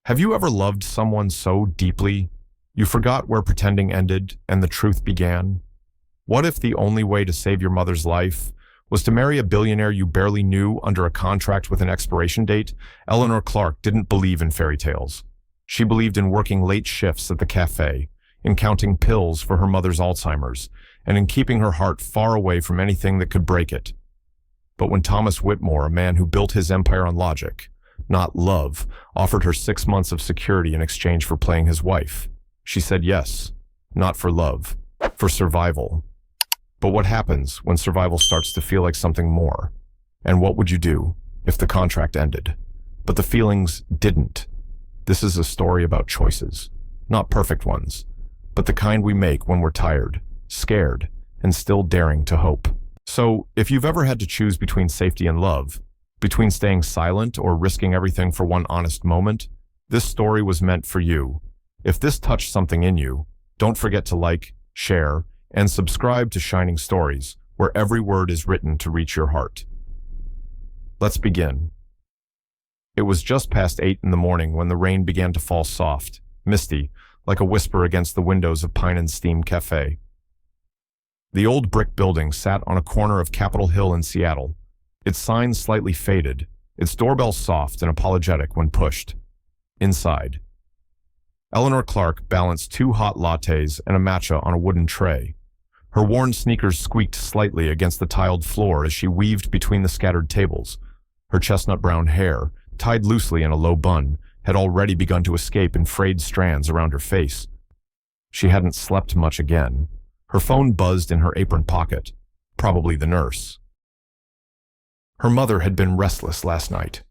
Have you ever loved someone so deeply you forgot where pretending ended and the truth began? What if the only way to save your mother's life was to marry a billionaire you barely knew under a contract with an expiration date? Eleanor Clark didn't believe in fairy tales. She believed in working late shifts at the cafe, in counting pills for her mother's Alzheimer's, and in keeping her heart far away from anything that could break it. But when Thomas Whitmore, a man who built his empire on logic, not love, offered her 6 months of security in exchange for playing his wife, she said yes, not for love, for survival. But what happens when survival starts to feel like something more? And what would you do if the contract ended, but the feelings didn't? This is a story about choices, not perfect ones, but the kind we make when we're tired, scared, and still daring to hope. So, if you've ever had to choose between safety and love, between staying silent or risking everything for one honest moment, this story was meant for you. If this touched something in you, don't forget to like, share, and subscribe to Shining Stories, where every word is written to reach your heart. Let's begin. It was just past 8 in the morning when the rain began to fall soft, misty, like a whisper against the windows of Pine and Steam Cafe. The old brick building sat on a corner of Capitol Hill in Seattle, its signs slightly faded, its doorbell soft and apologetic when pushed. Inside, Eleanor Clark balanced 2 hot lattes and a matcha on a wooden tray. Her worn sneakers squeaked slightly against the tiled floor as she weaved between the scattered tables. Her chestnut brown hair, tied loosely in a low bun, had already begun to escape in frayed strands around her face. She hadn't slept much again. Her phone buzzed in her apron pocket, probably the nurse. Her mother had been restless last night.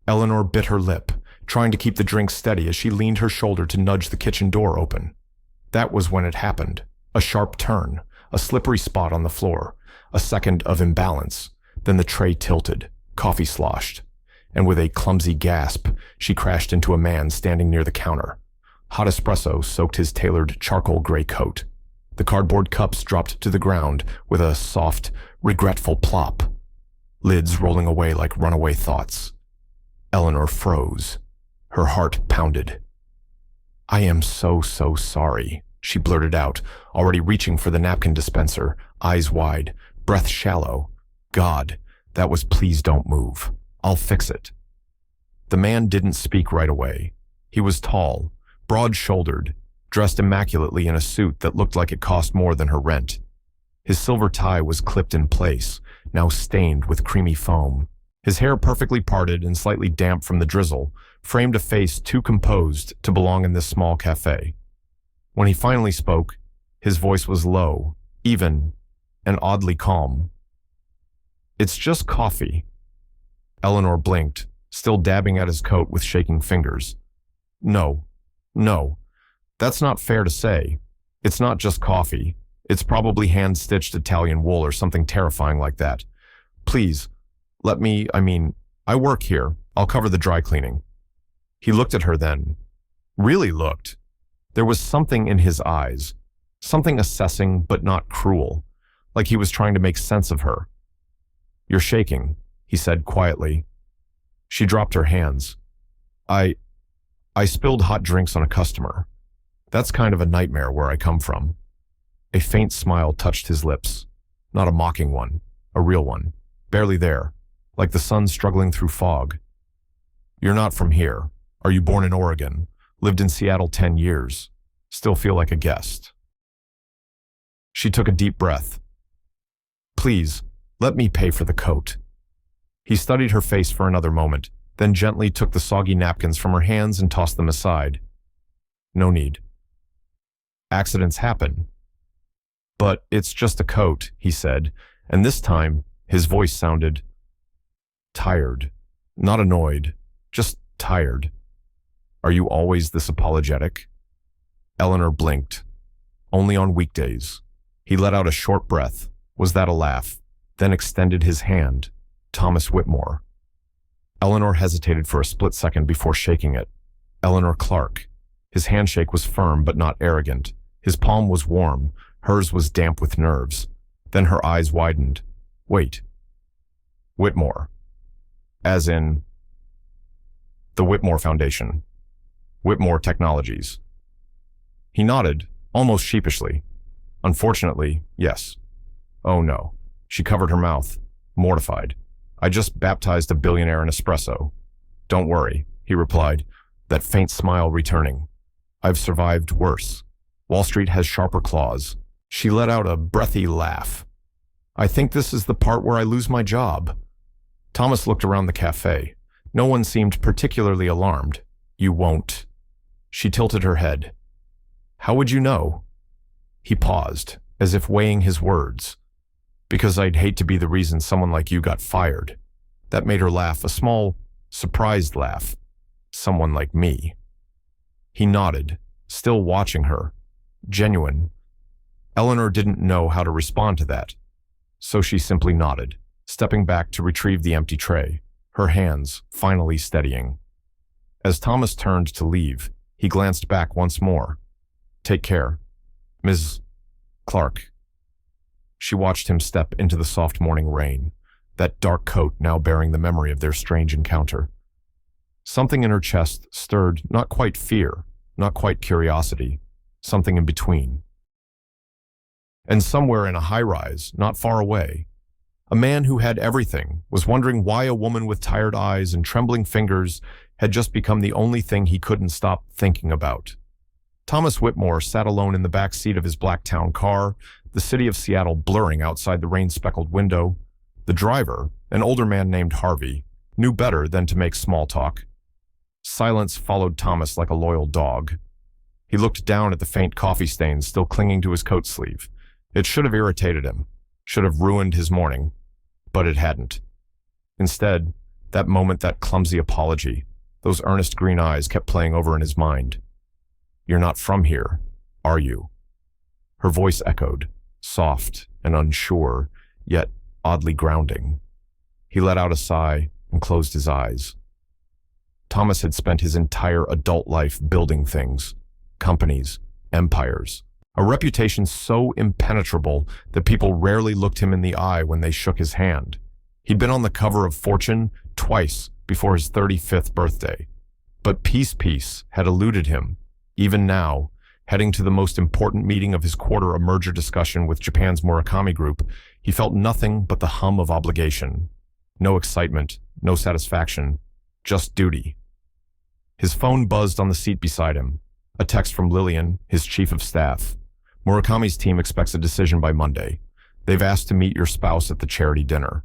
Eleanor bit her lip, trying to keep the drink steady as she leaned her shoulder to nudge the kitchen door open. That was when it happened. A sharp turn, a slippery spot on the floor, a second of imbalance. Then the tray tilted, coffee sloshed, and with a clumsy gasp, she crashed into a man standing near the counter. Hot espresso soaked his tailored charcoal gray coat. The cardboard cups dropped to the ground with a soft, regretful plop, lids rolling away like runaway thoughts. Eleanor froze. Her heart pounded. "I am so sorry," she blurted out, already reaching for the napkin dispenser, eyes wide, breath shallow. "God, that was please don't move. I'll fix it." The man didn't speak right away. He was tall, broad-shouldered, dressed immaculately in a suit that looked like it cost more than her rent. His silver tie was clipped in place, now stained with creamy foam. His hair, perfectly parted and slightly damp from the drizzle, framed a face too composed to belong in this small cafe. When he finally spoke, his voice was low, even, and oddly calm. "It's just coffee." Eleanor blinked, still dabbing at his coat with shaking fingers. No, that's not fair to say. It's not just coffee. It's probably hand-stitched Italian wool or something terrifying like that. Please, I work here. I'll cover the dry cleaning." He looked at her then. Really looked. There was something in his eyes. Something assessing but not cruel. Like he was trying to make sense of her. "You're shaking," he said quietly. She dropped her hands. I spilled hot drinks on a customer. That's kind of a nightmare where I come from." A faint smile touched his lips. Not a mocking one, a real one. Barely there, like the sun struggling through fog. "You're not from here. Are you born in Oregon? Lived in Seattle 10 years. Still feel like a guest?" She took a deep breath. "Please, let me pay for the coat." He studied her face for another moment, then gently took the soggy napkins from her hands and tossed them aside. "No need. Accidents happen." "But it's just a coat," he said, and this time his voice sounded tired, not annoyed, just tired. "Are you always this apologetic?" Eleanor blinked. "Only on weekdays." He let out a short breath. Was that a laugh? Then extended his hand. Thomas Whitmore. Eleanor hesitated for a split second before shaking it. Eleanor Clark. His handshake was firm but not arrogant. His palm was warm. Hers was damp with nerves. Then her eyes widened. "Wait. Whitmore. As in the Whitmore Foundation." Whitmore Technologies. He nodded, almost sheepishly. Unfortunately, yes. Oh no. She covered her mouth, mortified. I just baptized a billionaire in espresso. Don't worry, he replied, that faint smile returning. I've survived worse. Wall Street has sharper claws. She let out a breathy laugh. I think this is the part where I lose my job. Thomas looked around the cafe. No one seemed particularly alarmed. You won't. She tilted her head. How would you know? He paused, as if weighing his words. Because I'd hate to be the reason someone like you got fired. That made her laugh, a small, surprised laugh. Someone like me. He nodded, still watching her. Genuine. Eleanor didn't know how to respond to that, so she simply nodded, stepping back to retrieve the empty tray, her hands finally steadying. As Thomas turned to leave, he glanced back once more. Take care, Ms. Clark. She watched him step into the soft morning rain, that dark coat now bearing the memory of their strange encounter. Something in her chest stirred not quite fear, not quite curiosity, something in between. And somewhere in a high-rise, not far away, a man who had everything was wondering why a woman with tired eyes and trembling fingers had just become the only thing he couldn't stop thinking about. Thomas Whitmore sat alone in the back seat of his black town car, the city of Seattle blurring outside the rain-speckled window. The driver, an older man named Harvey, knew better than to make small talk. Silence followed Thomas like a loyal dog. He looked down at the faint coffee stains still clinging to his coat sleeve. It should have irritated him, should have ruined his morning, but it hadn't. Instead, that moment, that clumsy apology, those earnest green eyes kept playing over in his mind. You're not from here, are you? Her voice echoed, soft and unsure, yet oddly grounding. He let out a sigh and closed his eyes. Thomas had spent his entire adult life building things, companies, empires, a reputation so impenetrable that people rarely looked him in the eye when they shook his hand. He'd been on the cover of Fortune twice before his 35th birthday. But peace had eluded him. Even now, heading to the most important meeting of his quarter, a merger discussion with Japan's Murakami Group, he felt nothing but the hum of obligation. No excitement, no satisfaction, just duty. His phone buzzed on the seat beside him. A text from Lillian, his chief of staff. Murakami's team expects a decision by Monday. They've asked to meet your spouse at the charity dinner.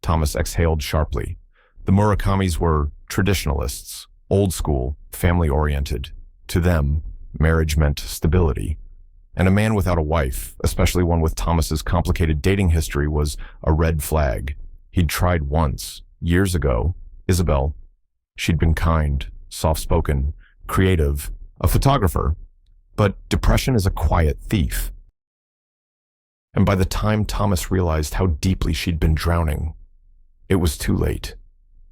Thomas exhaled sharply. The Murakamis were traditionalists, old school, family-oriented. To them, marriage meant stability. And a man without a wife, especially one with Thomas's complicated dating history, was a red flag. He'd tried once, years ago. Isabel. She'd been kind, soft-spoken, creative, a photographer. But depression is a quiet thief. And by the time Thomas realized how deeply she'd been drowning, it was too late.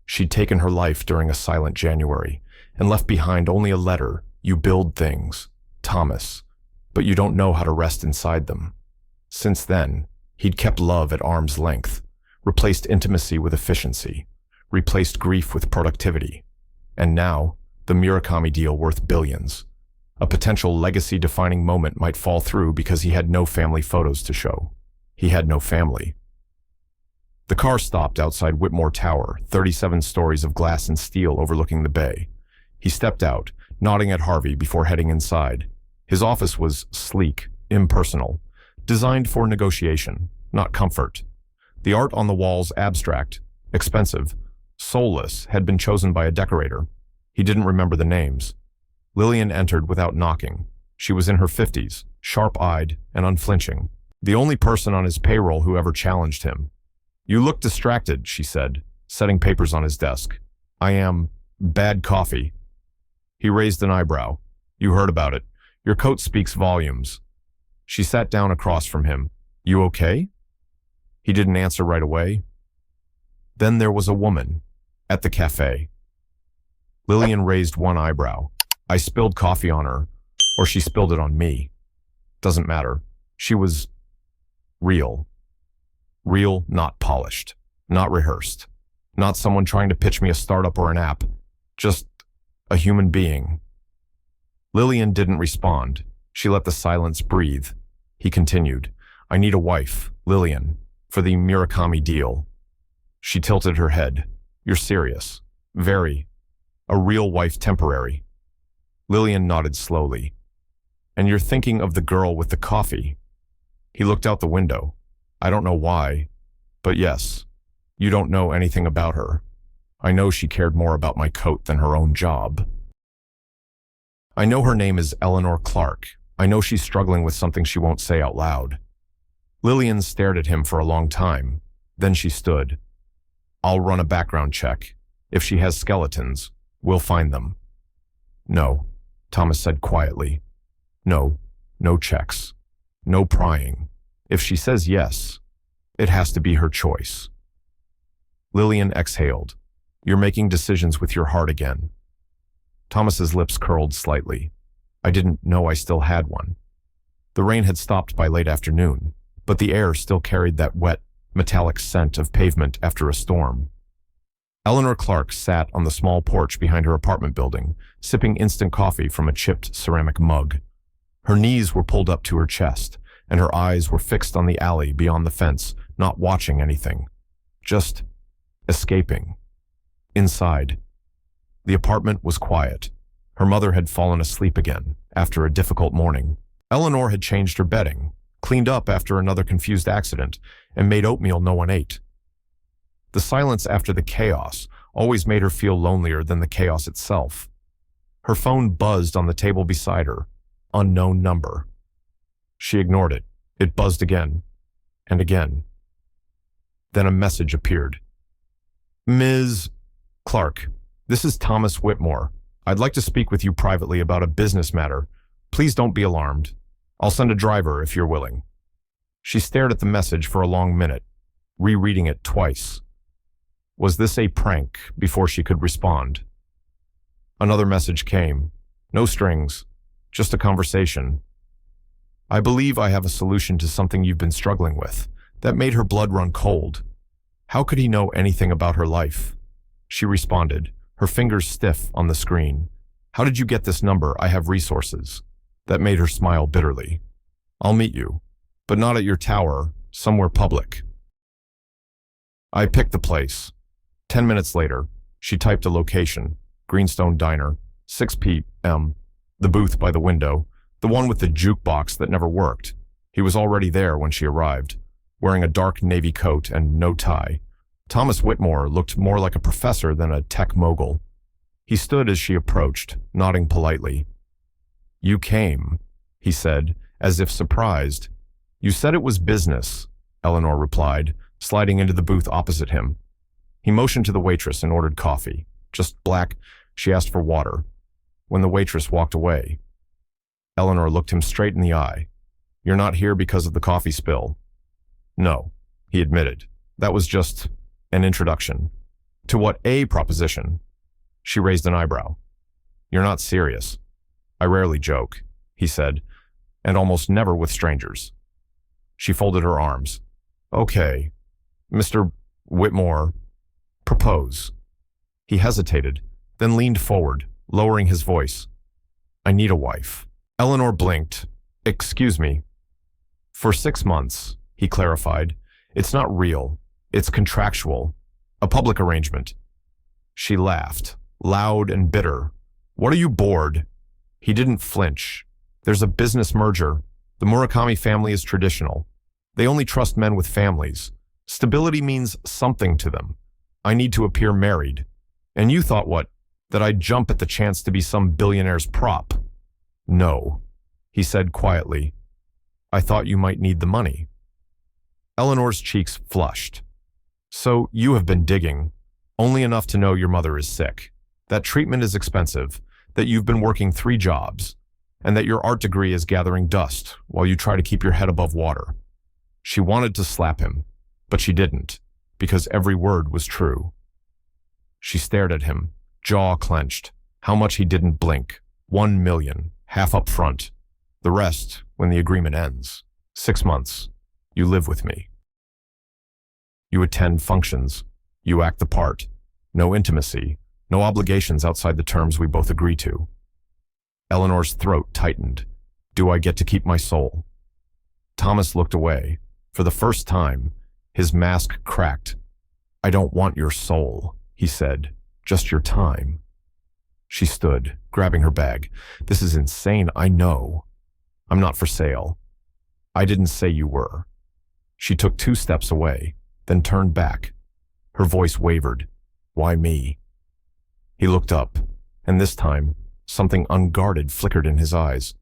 She'd taken her life during a silent January and left behind only a letter. You build things, Thomas, but you don't know how to rest inside them. Since then, he'd kept love at arm's length, replaced intimacy with efficiency, replaced grief with productivity. And now, the Murakami deal worth billions. A potential legacy-defining moment might fall through because he had no family photos to show. He had no family. The car stopped outside Whitmore Tower, 37 stories of glass and steel overlooking the bay. He stepped out, nodding at Harvey before heading inside. His office was sleek, impersonal, designed for negotiation, not comfort. The art on the walls abstract, expensive, soulless, had been chosen by a decorator. He didn't remember the names. Lillian entered without knocking. She was in her 50s, sharp-eyed and unflinching, the only person on his payroll who ever challenged him. You look distracted, she said, setting papers on his desk. I am bad coffee. He raised an eyebrow. You heard about it. Your coat speaks volumes. She sat down across from him. You okay? He didn't answer right away. Then there was a woman at the cafe. Lillian raised one eyebrow. I spilled coffee on her, or she spilled it on me. Doesn't matter. She was real. Real, not polished, not rehearsed, not someone trying to pitch me a startup or an app, just a human being. Lillian didn't respond. She let the silence breathe. He continued, I need a wife, Lillian, for the Murakami deal. She tilted her head. You're serious. Very. A real wife temporary. Lillian nodded slowly. And you're thinking of the girl with the coffee. He looked out the window. I don't know why, but yes, you don't know anything about her. I know she cared more about my coat than her own job. I know her name is Eleanor Clark. I know she's struggling with something she won't say out loud. Lillian stared at him for a long time. Then she stood. I'll run a background check. If she has skeletons, we'll find them. No, Thomas said quietly. No, no checks. No prying. If she says yes, it has to be her choice. Lillian exhaled. You're making decisions with your heart again. Thomas's lips curled slightly. I didn't know I still had one. The rain had stopped by late afternoon, but the air still carried that wet, metallic scent of pavement after a storm. Eleanor Clark sat on the small porch behind her apartment building, sipping instant coffee from a chipped ceramic mug. Her knees were pulled up to her chest, and her eyes were fixed on the alley beyond the fence, not watching anything. Just escaping. Inside, the apartment was quiet. Her mother had fallen asleep again after a difficult morning. Eleanor had changed her bedding, cleaned up after another confused accident, and made oatmeal no one ate. The silence after the chaos always made her feel lonelier than the chaos itself. Her phone buzzed on the table beside her. Unknown number. She ignored it. It buzzed again and again. Then a message appeared. Ms. Clark, this is Thomas Whitmore. I'd like to speak with you privately about a business matter. Please don't be alarmed. I'll send a driver if you're willing. She stared at the message for a long minute, rereading it twice. Was this a prank before she could respond? Another message came. No strings, just a conversation. I believe I have a solution to something you've been struggling with. That made her blood run cold. How could he know anything about her life? She responded, her fingers stiff on the screen. How did you get this number? I have resources. That made her smile bitterly. I'll meet you, but not at your tower, somewhere public. I picked the place. 10 minutes later, she typed a location, Greenstone Diner, 6 p.m., the booth by the window, the one with the jukebox that never worked. He was already there when she arrived, wearing a dark navy coat and no tie. Thomas Whitmore looked more like a professor than a tech mogul. He stood as she approached, nodding politely. You came, he said, as if surprised. You said it was business, Eleanor replied, sliding into the booth opposite him. He motioned to the waitress and ordered coffee. Just black. She asked for water. When the waitress walked away, Eleanor looked him straight in the eye. You're not here because of the coffee spill. No, he admitted. That was just an introduction. To what a proposition? She raised an eyebrow. You're not serious. I rarely joke, he said, and almost never with strangers. She folded her arms. Okay, Mr. Whitmore, propose. He hesitated, then leaned forward, lowering his voice. I need a wife. Eleanor blinked. Excuse me. For 6 months, he clarified. It's not real. It's contractual. A public arrangement. She laughed, loud and bitter. What are you bored? He didn't flinch. There's a business merger. The Murakami family is traditional. They only trust men with families. Stability means something to them. I need to appear married. And you thought what? That I'd jump at the chance to be some billionaire's prop? No, he said quietly. I thought you might need the money. Eleanor's cheeks flushed. So you have been digging, only enough to know your mother is sick, that treatment is expensive, that you've been working 3 jobs, and that your art degree is gathering dust while you try to keep your head above water. She wanted to slap him, but she didn't, because every word was true. She stared at him, jaw clenched. How much he didn't blink. 1 million, half up front. The rest when the agreement ends. 6 months. You live with me. You attend functions. You act the part. No intimacy. No obligations outside the terms we both agree to. Eleanor's throat tightened. Do I get to keep my soul? Thomas looked away. For the first time, his mask cracked. I don't want your soul, he said. Just your time. She stood, grabbing her bag. This is insane, I know. I'm not for sale. I didn't say you were. She took 2 steps away, then turned back. Her voice wavered. Why me? He looked up, and this time, something unguarded flickered in his eyes.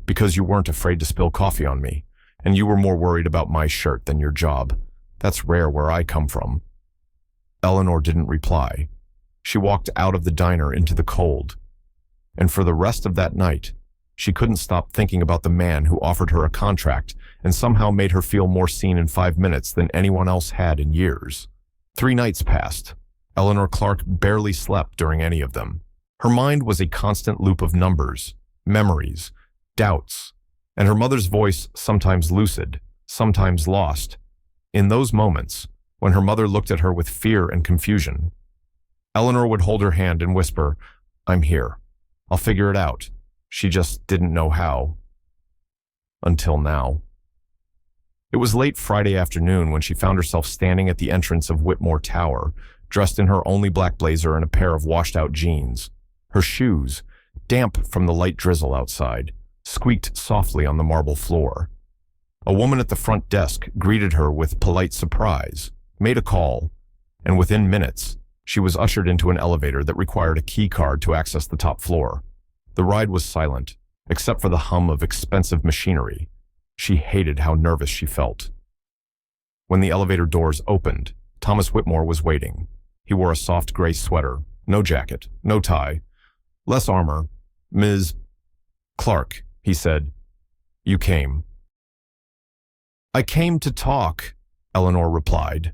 Because you weren't afraid to spill coffee on me, and you were more worried about my shirt than your job. That's rare where I come from. Eleanor didn't reply. She walked out of the diner into the cold. And for the rest of that night, she couldn't stop thinking about the man who offered her a contract and somehow made her feel more seen in 5 minutes than anyone else had in years. 3 nights passed. Eleanor Clark barely slept during any of them. Her mind was a constant loop of numbers, memories, doubts, and her mother's voice sometimes lucid, sometimes lost. In those moments, when her mother looked at her with fear and confusion, Eleanor would hold her hand and whisper, I'm here. I'll figure it out. She just didn't know how. Until now. It was late Friday afternoon when she found herself standing at the entrance of Whitmore Tower, dressed in her only black blazer and a pair of washed-out jeans. Her shoes, damp from the light drizzle outside, squeaked softly on the marble floor. A woman at the front desk greeted her with polite surprise, made a call, and within minutes, she was ushered into an elevator that required a key card to access the top floor. The ride was silent, except for the hum of expensive machinery. She hated how nervous she felt. When the elevator doors opened, Thomas Whitmore was waiting. He wore a soft gray sweater, no jacket, no tie, less armor. Ms. Clark, he said. You came. I came to talk, Eleanor replied.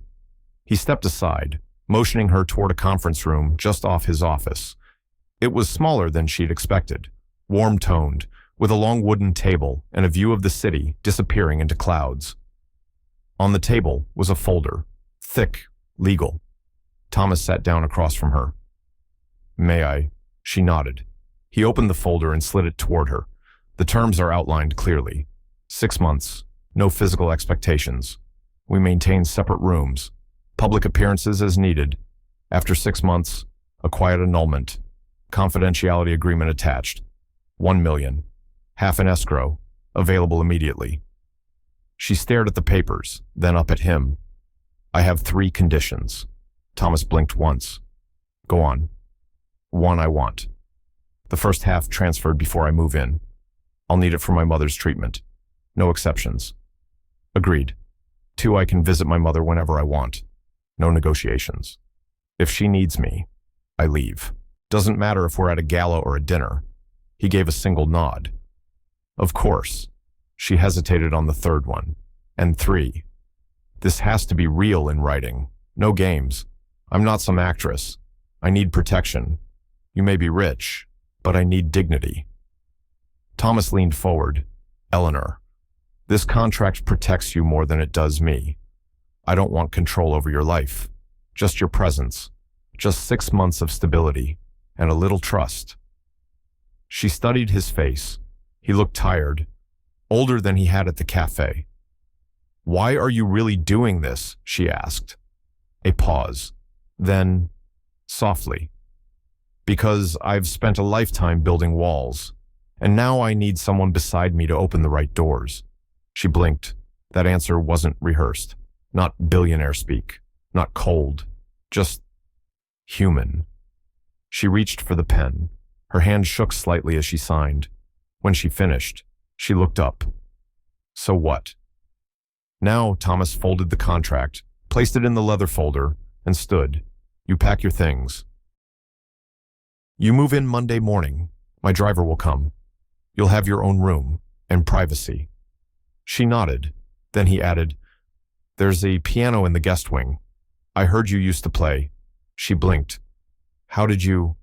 He stepped aside, motioning her toward a conference room just off his office. It was smaller than she'd expected, warm-toned, with a long wooden table and a view of the city disappearing into clouds. On the table was a folder, thick, legal. Thomas sat down across from her. May I? She nodded. He opened the folder and slid it toward her. The terms are outlined clearly. 6 months, no physical expectations. We maintain separate rooms. Public appearances as needed. After 6 months, a quiet annulment. Confidentiality agreement attached. 1 million. Half in escrow. Available immediately. She stared at the papers, then up at him. I have 3 conditions. Thomas blinked once. Go on. 1 I want. The first half transferred before I move in. I'll need it for my mother's treatment. No exceptions. Agreed. 2 I can visit my mother whenever I want. No negotiations. If she needs me, I leave. Doesn't matter if we're at a gala or a dinner. He gave a single nod. Of course. She hesitated on the 3rd one. And 3. This has to be real in writing. No games. I'm not some actress. I need protection. You may be rich, but I need dignity. Thomas leaned forward. Eleanor, this contract protects you more than it does me. I don't want control over your life. Just your presence. Just 6 months of stability and a little trust. She studied his face. He looked tired, older than he had at the cafe. Why are you really doing this? She asked. A pause. Then, softly. Because I've spent a lifetime building walls, and now I need someone beside me to open the right doors. She blinked. That answer wasn't rehearsed. Not billionaire speak. Not cold. Just human. She reached for the pen. Her hand shook slightly as she signed. When she finished, she looked up. So what? Now Thomas folded the contract, placed it in the leather folder, and stood. You pack your things. You move in Monday morning. My driver will come. You'll have your own room and privacy. She nodded. Then he added, There's a piano in the guest wing. I heard you used to play. She blinked. How did you?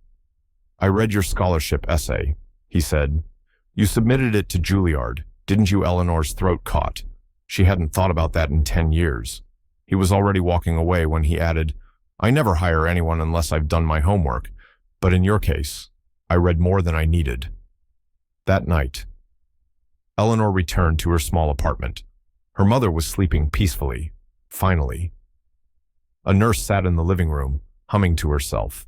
I read your scholarship essay, he said. You submitted it to Juilliard, didn't you? Eleanor's throat caught. She hadn't thought about that in 10 years. He was already walking away when he added, I never hire anyone unless I've done my homework, but in your case, I read more than I needed. That night, Eleanor returned to her small apartment. Her mother was sleeping peacefully, finally. A nurse sat in the living room, humming to herself.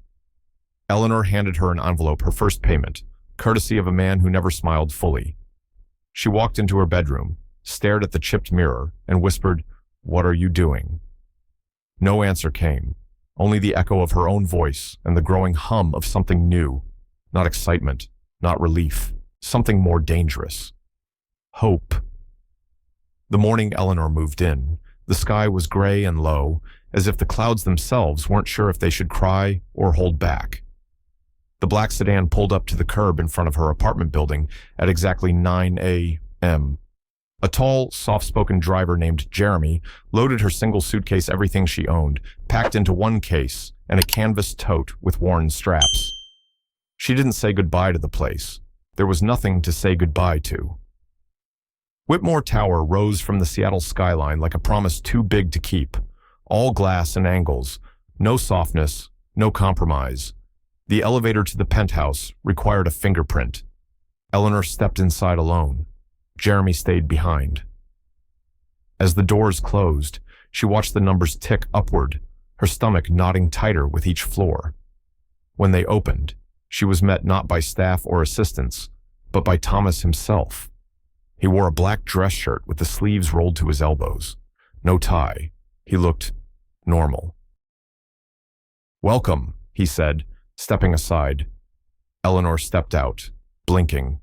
Eleanor handed her an envelope, her first payment, courtesy of a man who never smiled fully. She walked into her bedroom, stared at the chipped mirror, and whispered, "What are you doing?" No answer came, only the echo of her own voice and the growing hum of something new, not excitement, not relief, something more dangerous. Hope. The morning Eleanor moved in, the sky was gray and low, as if the clouds themselves weren't sure if they should cry or hold back. The black sedan pulled up to the curb in front of her apartment building at exactly 9 a.m. A tall, soft-spoken driver named Jeremy loaded her single suitcase, everything she owned, packed into one case and a canvas tote with worn straps. She didn't say goodbye to the place. There was nothing to say goodbye to. Whitmore Tower rose from the Seattle skyline like a promise too big to keep. All glass and angles, no softness, no compromise. The elevator to the penthouse required a fingerprint. Eleanor stepped inside alone. Jeremy stayed behind. As the doors closed, she watched the numbers tick upward, her stomach knotting tighter with each floor. When they opened, she was met not by staff or assistants, but by Thomas himself. He wore a black dress shirt with the sleeves rolled to his elbows. No tie. He looked normal. "Welcome," he said, stepping aside. Eleanor stepped out, blinking.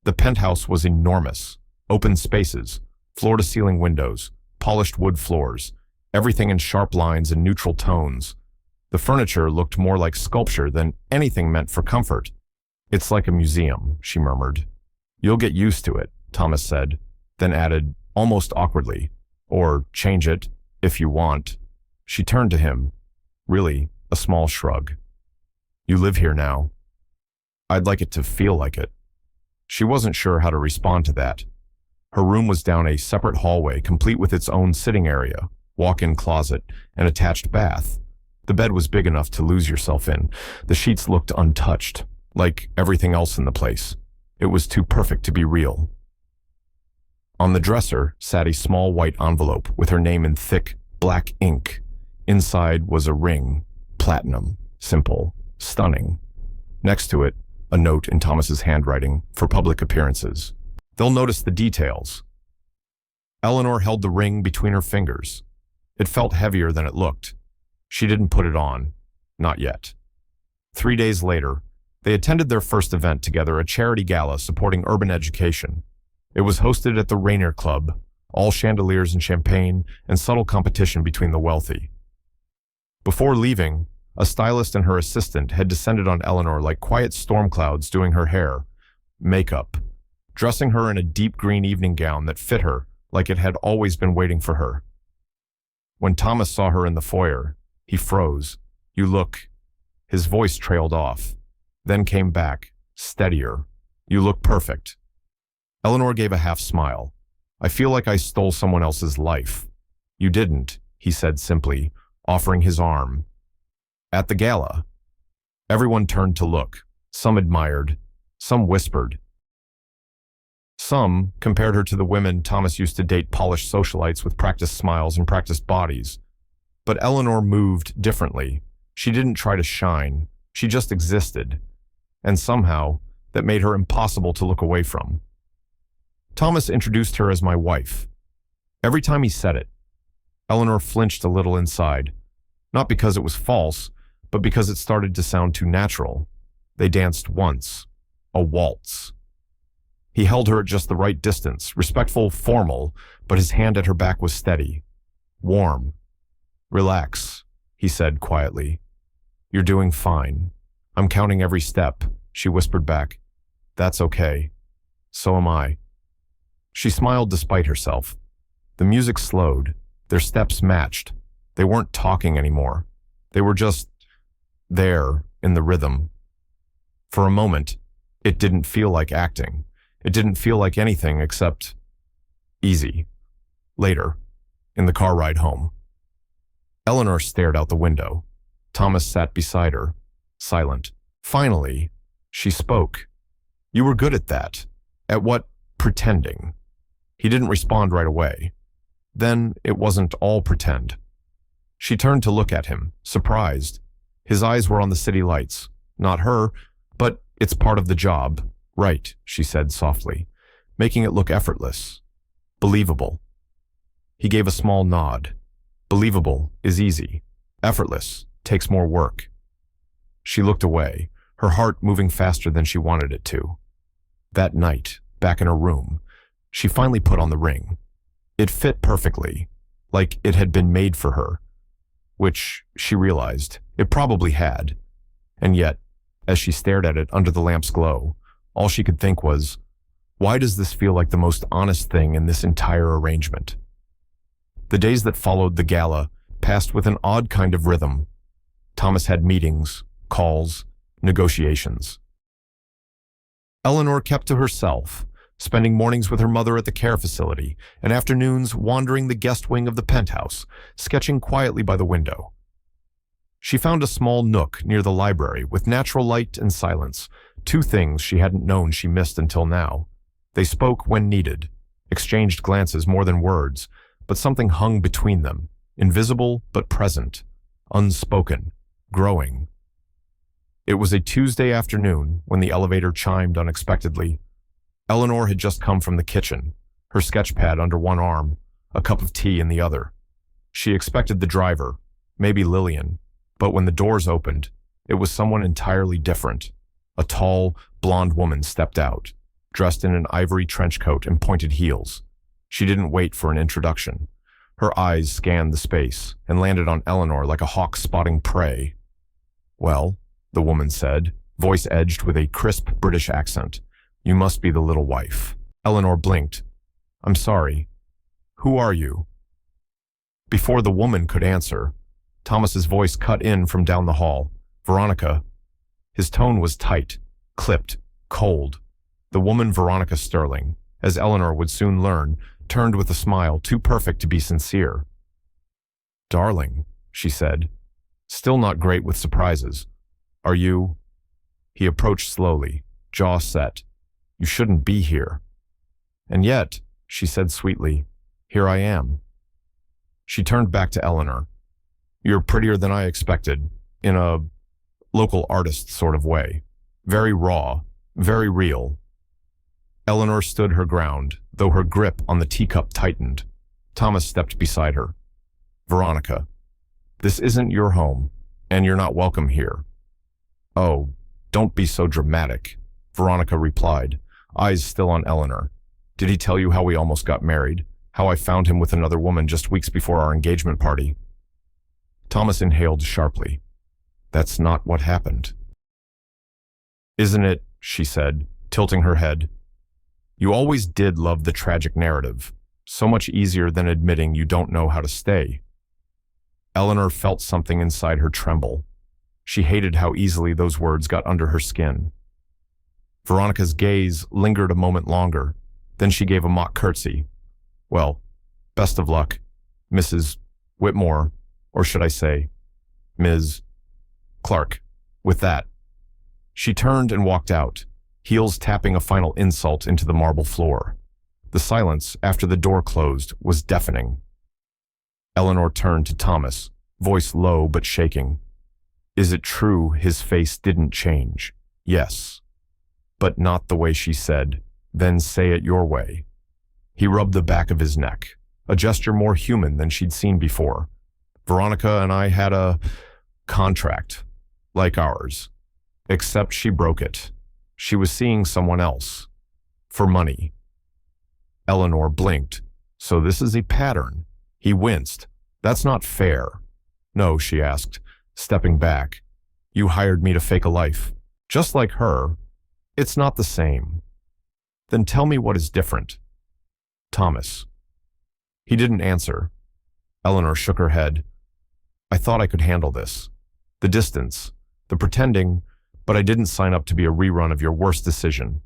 The penthouse was enormous. Open spaces, floor-to-ceiling windows, polished wood floors, everything in sharp lines and neutral tones. The furniture looked more like sculpture than anything meant for comfort. "It's like a museum," she murmured. "You'll get used to it," Thomas said, then added, almost awkwardly, "Or change it, if you want." She turned to him. Really, a small shrug. "You live here now." "I'd like it to feel like it." She wasn't sure how to respond to that. Her room was down a separate hallway, complete with its own sitting area, walk-in closet, and attached bath. The bed was big enough to lose yourself in. The sheets looked untouched, like everything else in the place. It was too perfect to be real. On the dresser sat a small white envelope with her name in thick, black ink. Inside was a ring, platinum, simple, stunning. Next to it, a note in Thomas's handwriting for public appearances. "They'll notice the details." Eleanor held the ring between her fingers. It felt heavier than it looked. She didn't put it on. Not yet. 3 days later, they attended their first event together, a charity gala supporting urban education. It was hosted at the Rainier Club, all chandeliers and champagne and subtle competition between the wealthy. Before leaving, a stylist and her assistant had descended on Eleanor like quiet storm clouds, doing her hair, makeup, dressing her in a deep green evening gown that fit her like it had always been waiting for her. When Thomas saw her in the foyer, he froze. "You look..." His voice trailed off, then came back, steadier. "You look perfect." Eleanor gave a half smile. "I feel like I stole someone else's life." "You didn't," he said simply, offering his arm. At the gala, everyone turned to look. Some admired, some whispered. Some compared her to the women Thomas used to date, polished socialites with practiced smiles and practiced bodies. But Eleanor moved differently. She didn't try to shine. She just existed. And somehow, that made her impossible to look away from. Thomas introduced her as my wife. Every time he said it, Eleanor flinched a little inside. Not because it was false, but because it started to sound too natural. They danced once. A waltz. He held her at just the right distance, respectful, formal, but his hand at her back was steady, warm. "Relax," he said quietly. "You're doing fine. I'm counting every step," she whispered back. "That's okay. So am I." She smiled despite herself. The music slowed. Their steps matched. They weren't talking anymore. They were just there in the rhythm. For a moment, it didn't feel like acting. It didn't feel like anything except easy. Later, in the car ride home, Eleanor stared out the window. Thomas sat beside her, silent. Finally, she spoke. "You were good at that," At what pretending? He didn't respond right away. Then it wasn't all pretend. She turned to look at him, surprised. His eyes were on the city lights. Not her, but it's part of the job. Right, she said softly, making it look effortless. Believable. He gave a small nod. Believable is easy. Effortless takes more work. She looked away, her heart moving faster than she wanted it to. That night, back in her room, she finally put on the ring. It fit perfectly, like it had been made for her, which, she realized, it probably had. And yet, as she stared at it under the lamp's glow, all she could think was, why does this feel like the most honest thing in this entire arrangement? The days that followed the gala passed with an odd kind of rhythm. Thomas had meetings, calls, negotiations. Eleanor kept to herself, spending mornings with her mother at the care facility and afternoons wandering the guest wing of the penthouse, sketching quietly by the window. She found a small nook near the library with natural light and silence, two things she hadn't known she missed until now. They spoke when needed, exchanged glances more than words, but something hung between them, invisible but present, unspoken, growing. It was a Tuesday afternoon when the elevator chimed unexpectedly. Eleanor had just come from the kitchen, her sketchpad under one arm, a cup of tea in the other. She expected the driver, maybe Lillian, but when the doors opened, it was someone entirely different. A tall, blonde woman stepped out, dressed in an ivory trench coat and pointed heels. She didn't wait for an introduction. Her eyes scanned the space and landed on Eleanor like a hawk spotting prey. "Well," the woman said, voice edged with a crisp British accent, "you must be the little wife." Eleanor blinked. "I'm sorry. Who are you?" Before the woman could answer, Thomas's voice cut in from down the hall. "Veronica." His tone was tight, clipped, cold. The woman Veronica Sterling, as Eleanor would soon learn, turned with a smile too perfect to be sincere. "Darling," she said, still not great with surprises. "Are you?" He approached slowly, jaw set. "You shouldn't be here." "And yet," she said sweetly, "here I am." She turned back to Eleanor. "You're prettier than I expected, in a local artist sort of way. Very raw, very real." Eleanor stood her ground, though her grip on the teacup tightened. Thomas stepped beside her. "Veronica, this isn't your home, and you're not welcome here." "Oh, don't be so dramatic," Veronica replied, eyes still on Eleanor. "Did he tell you how we almost got married? How I found him with another woman just weeks before our engagement party?" Thomas inhaled sharply. "That's not what happened." "Isn't it?" she said, tilting her head. "You always did love the tragic narrative. So much easier than admitting you don't know how to stay." Eleanor felt something inside her tremble. She hated how easily those words got under her skin. Veronica's gaze lingered a moment longer, then she gave a mock curtsy. "Well, best of luck, Mrs. Whitmore, or should I say, Ms. Clark." With that, she turned and walked out, heels tapping a final insult into the marble floor. The silence after the door closed was deafening. Eleanor turned to Thomas, voice low but shaking. "Is it true his face didn't change?" "Yes." "But not the way she said, 'Then say it your way.'" He rubbed the back of his neck, a gesture more human than she'd seen before. "Veronica and I had a contract, like ours. Except she broke it. She was seeing someone else. For money." Eleanor blinked. "So this is a pattern." He winced. "That's not fair." "No," she asked, stepping back. "You hired me to fake a life. Just like her. It's not the same." "Then tell me what is different." "Thomas." He didn't answer. Eleanor shook her head. "I thought I could handle this. The distance, the pretending, but I didn't sign up to be a rerun of your worst decision."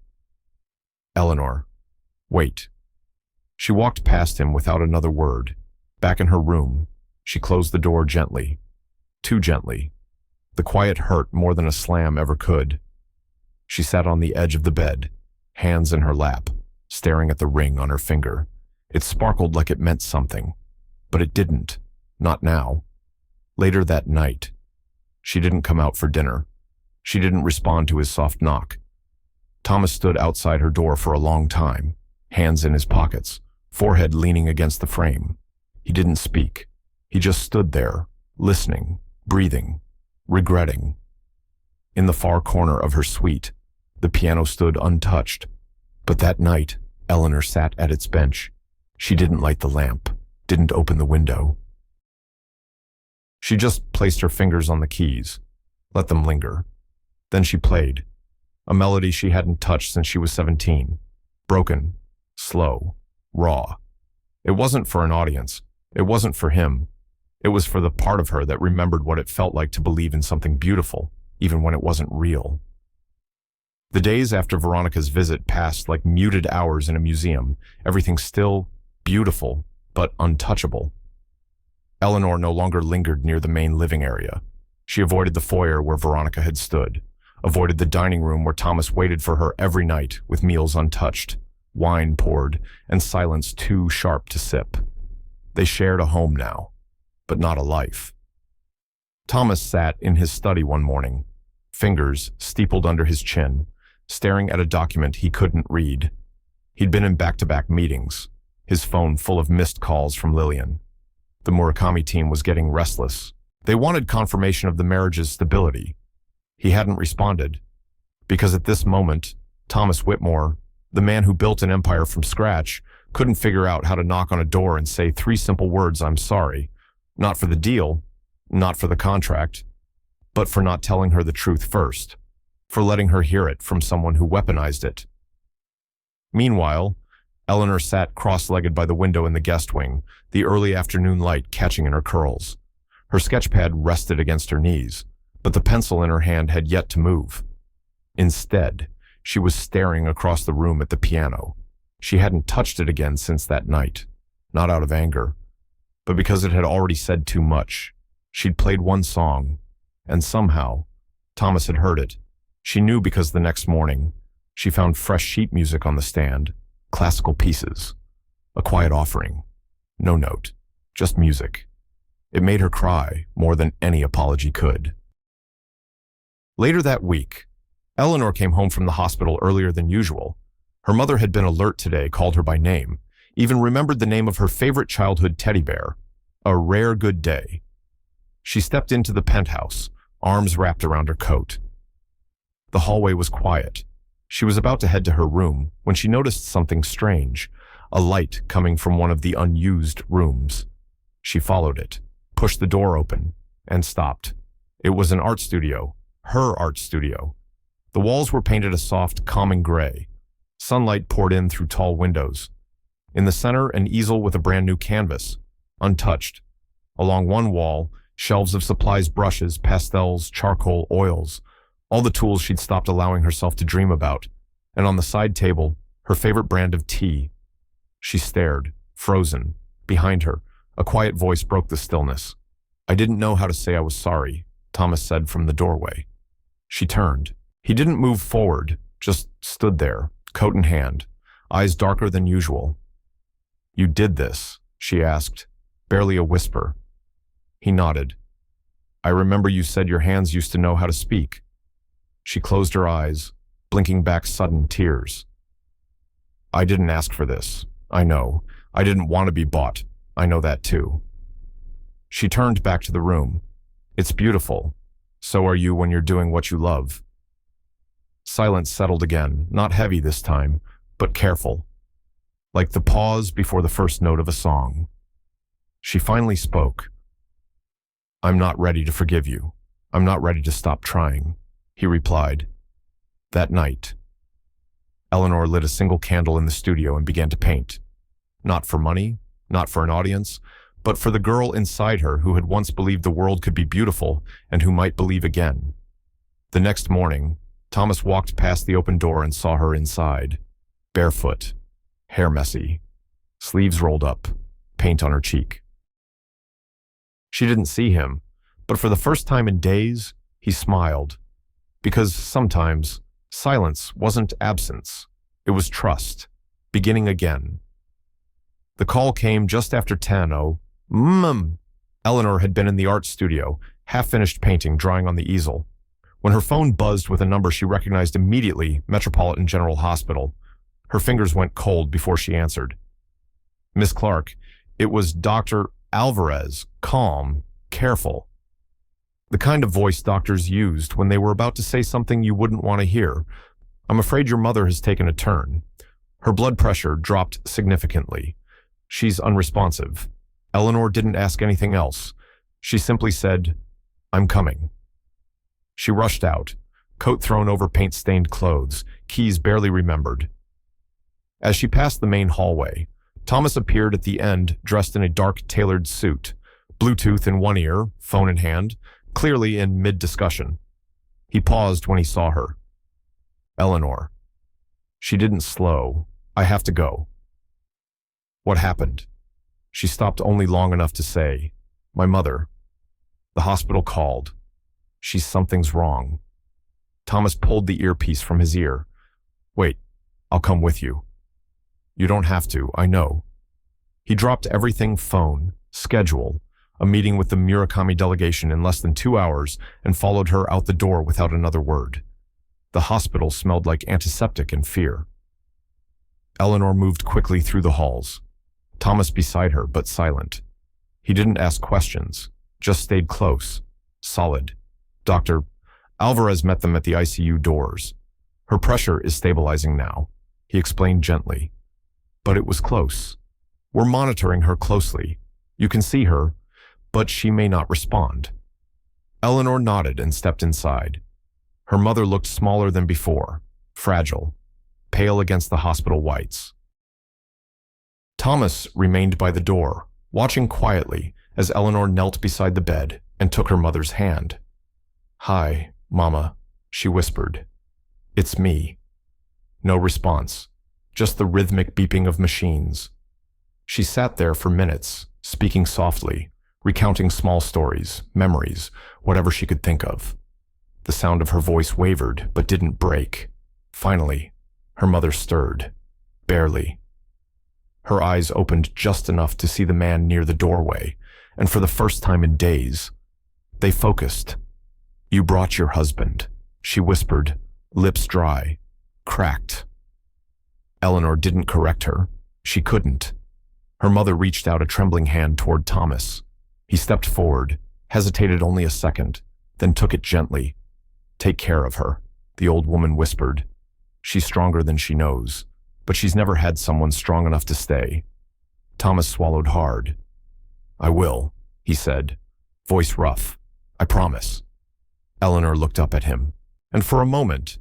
"Eleanor, wait." She walked past him without another word. Back in her room, she closed the door gently. Too gently. The quiet hurt more than a slam ever could. She sat on the edge of the bed, hands in her lap, staring at the ring on her finger. It sparkled like it meant something, but it didn't. Not now. Later that night, she didn't come out for dinner. She didn't respond to his soft knock. Thomas stood outside her door for a long time, hands in his pockets, forehead leaning against the frame. He didn't speak. He just stood there, listening, breathing, regretting. In the far corner of her suite, the piano stood untouched. But that night, Eleanor sat at its bench. She didn't light the lamp, didn't open the window. She just placed her fingers on the keys, let them linger. Then she played, a melody she hadn't touched since she was 17. Broken, slow, raw. It wasn't for an audience. It wasn't for him. It was for the part of her that remembered what it felt like to believe in something beautiful, even when it wasn't real. The days after Veronica's visit passed like muted hours in a museum, everything still, beautiful, but untouchable. Eleanor no longer lingered near the main living area. She avoided the foyer where Veronica had stood, avoided the dining room where Thomas waited for her every night with meals untouched, wine poured, and silence too sharp to sip. They shared a home now, but not a life. Thomas sat in his study one morning, fingers steepled under his chin, staring at a document he couldn't read. He'd been in back-to-back meetings, his phone full of missed calls from Lillian. The Murakami team was getting restless. They wanted confirmation of the marriage's stability. He hadn't responded, because at this moment, Thomas Whitmore, the man who built an empire from scratch, couldn't figure out how to knock on a door and say 3 simple words, "I'm sorry," not for the deal, not for the contract, but for not telling her the truth first, for letting her hear it from someone who weaponized it. Meanwhile, Eleanor sat cross-legged by the window in the guest wing, the early afternoon light catching in her curls. Her sketchpad rested against her knees, but the pencil in her hand had yet to move. Instead, she was staring across the room at the piano. She hadn't touched it again since that night, not out of anger, but because it had already said too much. She'd played one song, and somehow, Thomas had heard it. She knew because the next morning, she found fresh sheet music on the stand, classical pieces, a quiet offering, no note, just music. It made her cry more than any apology could. Later that week, Eleanor came home from the hospital earlier than usual. Her mother had been alert today, called her by name, even remembered the name of her favorite childhood teddy bear. A rare good day. She stepped into the penthouse, arms wrapped around her coat. The hallway was quiet. She was about to head to her room when she noticed something strange, a light coming from one of the unused rooms. She followed it, pushed the door open, and stopped. It was an art studio, her art studio. The walls were painted a soft, calming gray. Sunlight poured in through tall windows. In the center, an easel with a brand new canvas, untouched. Along one wall, shelves of supplies, brushes, pastels, charcoal, oils, all the tools she'd stopped allowing herself to dream about. And on the side table, her favorite brand of tea. She stared, frozen. Behind her, a quiet voice broke the stillness. "I didn't know how to say I was sorry," Thomas said from the doorway. She turned. He didn't move forward, just stood there, coat in hand, eyes darker than usual. "You did this?" she asked, barely a whisper. He nodded. "I remember you said your hands used to know how to speak." She closed her eyes, blinking back sudden tears. "I didn't ask for this. I know. I didn't want to be bought. I know that too." She turned back to the room. "It's beautiful. So are you when you're doing what you love." Silence settled again, not heavy this time, but careful, like the pause before the first note of a song. She finally spoke. "I'm not ready to forgive you. I'm not ready to stop trying," he replied. That night, Eleanor lit a single candle in the studio and began to paint. Not for money, not for an audience, but for the girl inside her who had once believed the world could be beautiful and who might believe again. The next morning, Thomas walked past the open door and saw her inside, barefoot, hair messy, sleeves rolled up, paint on her cheek. She didn't see him, but for the first time in days, he smiled. Because sometimes, silence wasn't absence, It was trust, beginning again. The call came just after 10:00. Eleanor had been in the art studio, half-finished painting drying on the easel. When her phone buzzed with a number she recognized immediately, Metropolitan General Hospital, her fingers went cold before she answered. "Miss Clark, it was Dr. Alvarez, calm, careful." The kind of voice doctors used when they were about to say something you wouldn't want to hear. "I'm afraid your mother has taken a turn. Her blood pressure dropped significantly. She's unresponsive." Eleanor didn't ask anything else. She simply said, "I'm coming." She rushed out, coat thrown over paint-stained clothes, keys barely remembered. As she passed the main hallway, Thomas appeared at the end dressed in a dark tailored suit, Bluetooth in one ear, phone in hand, clearly in mid-discussion. He paused when he saw her. "Eleanor." She didn't slow. "I have to go." "What happened?" She stopped only long enough to say, "My mother. The hospital called. Something's wrong." Thomas pulled the earpiece from his ear. "Wait, I'll come with you." "You don't have to, I know." He dropped everything: phone, schedule, a meeting with the Murakami delegation in less than 2 hours, and followed her out the door without another word. The hospital smelled like antiseptic and fear. Eleanor moved quickly through the halls. Thomas beside her, but silent. He didn't ask questions, just stayed close, solid. Dr. Alvarez met them at the ICU doors. "Her pressure is stabilizing now," he explained gently. "But it was close. We're monitoring her closely. You can see her, but she may not respond." Eleanor nodded and stepped inside. Her mother looked smaller than before, fragile, pale against the hospital whites. Thomas remained by the door, watching quietly as Eleanor knelt beside the bed and took her mother's hand. "Hi, Mama," she whispered. "It's me." No response, just the rhythmic beeping of machines. She sat there for minutes, speaking softly, recounting small stories, memories, whatever she could think of. The sound of her voice wavered, but didn't break. Finally, her mother stirred, barely. Her eyes opened just enough to see the man near the doorway, and for the first time in days, they focused. "You brought your husband," she whispered, lips dry, cracked. Eleanor didn't correct her. She couldn't. Her mother reached out a trembling hand toward Thomas. He stepped forward, hesitated only a second, then took it gently. "Take care of her," the old woman whispered. "She's stronger than she knows, but she's never had someone strong enough to stay." Thomas swallowed hard. "I will," he said, voice rough. "I promise." Eleanor looked up at him, and for a moment,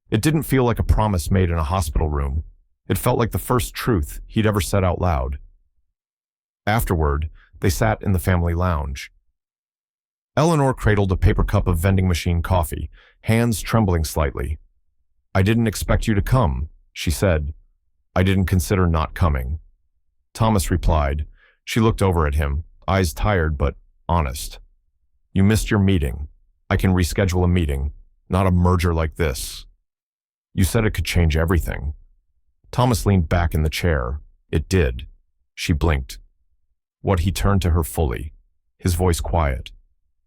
it didn't feel like a promise made in a hospital room. It felt like the first truth he'd ever said out loud. Afterward, they sat in the family lounge. Eleanor cradled a paper cup of vending machine coffee, hands trembling slightly. "I didn't expect you to come," she said. "I didn't consider not coming." Thomas replied. She looked over at him, eyes tired but honest. "You missed your meeting. I can reschedule a meeting, not a merger like this." "You said it could change everything." Thomas leaned back in the chair. "It did." She blinked. He turned to her fully, his voice quiet.